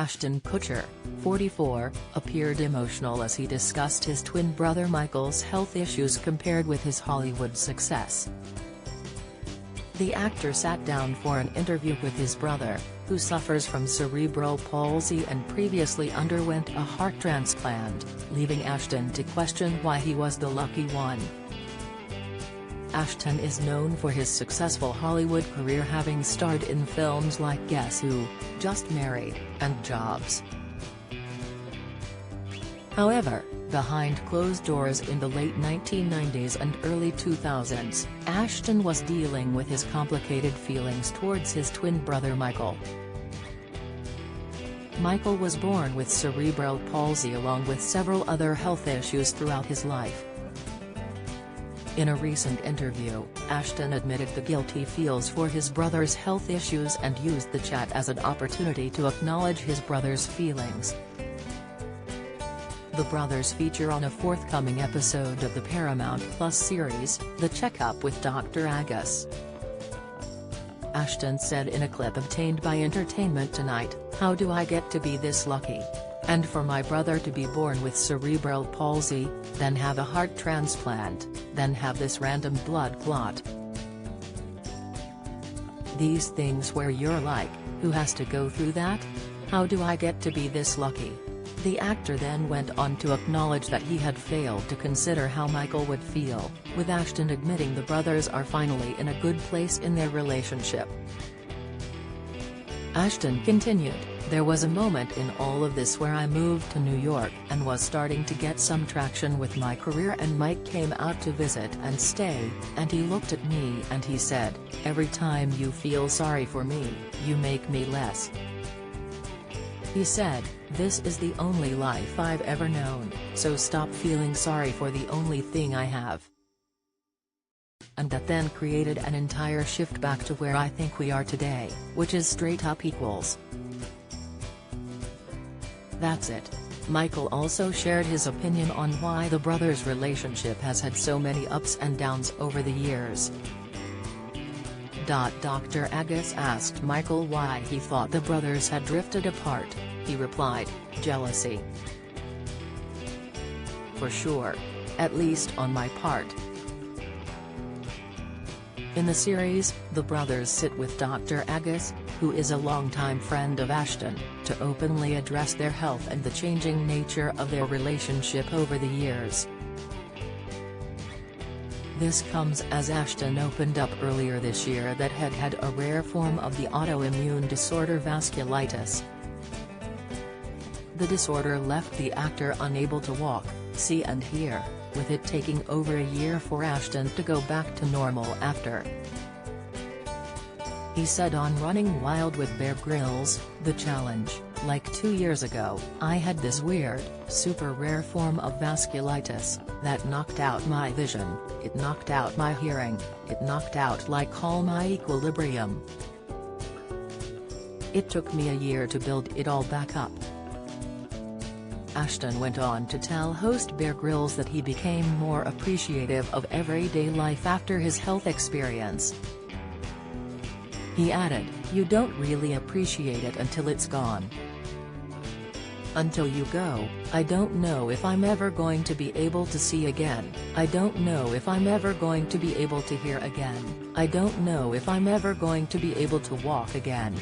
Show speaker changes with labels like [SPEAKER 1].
[SPEAKER 1] Ashton Kutcher, 44, appeared emotional as he discussed his twin brother Michael's health issues compared with his Hollywood success. The actor sat down for an interview with his brother, who suffers from cerebral palsy and previously underwent a heart transplant, leaving Ashton to question why he was the lucky one. Ashton is known for his successful Hollywood career, having starred in films like Guess Who, Just Married, and Jobs. However, behind closed doors in the late 1990s and early 2000s, Ashton was dealing with his complicated feelings towards his twin brother Michael. Michael was born with cerebral palsy along with several other health issues throughout his life. In a recent interview, Ashton admitted the guilt he feels for his brother's health issues and used the chat as an opportunity to acknowledge his brother's feelings. The brothers feature on a forthcoming episode of the Paramount Plus series, The Checkup with Dr. Agus. Ashton said in a clip obtained by Entertainment Tonight, "How do I get to be this lucky? And for my brother to be born with cerebral palsy, then have a heart transplant, then have this random blood clot. These things where you're like, who has to go through that? How do I get to be this lucky?" The actor then went on to acknowledge that he had failed to consider how Michael would feel, with Ashton admitting the brothers are finally in a good place in their relationship. Ashton continued, "There was a moment in all of this where I moved to New York and was starting to get some traction with my career, and Mike came out to visit and stay, and he looked at me and he said, 'Every time you feel sorry for me, you make me less.' He said, 'This is the only life I've ever known, so stop feeling sorry for the only thing I have.' And that then created an entire shift back to where I think we are today, which is straight up equals. That's it." Michael also shared his opinion on why the brothers' relationship has had so many ups and downs over the years. Dr. Agus asked Michael why he thought the brothers had drifted apart. He replied, "Jealousy. For sure. At least on my part." In the series, the brothers sit with Dr. Agus, who is a longtime friend of Ashton, to openly address their health and the changing nature of their relationship over the years. This comes as Ashton opened up earlier this year that had a rare form of the autoimmune disorder vasculitis. The disorder left the actor unable to walk, see and hear, with it taking over a year for Ashton to go back to normal after. He said on Running Wild with Bear Grylls, "The challenge, like 2 years ago, I had this weird, super rare form of vasculitis, that knocked out my vision, it knocked out my hearing, it knocked out like all my equilibrium. It took me a year to build it all back up." Ashton went on to tell host Bear Grylls that he became more appreciative of everyday life after his health experience. He added, "You don't really appreciate it until it's gone. Until you go, I don't know if I'm ever going to be able to see again, I don't know if I'm ever going to be able to hear again, I don't know if I'm ever going to be able to walk again."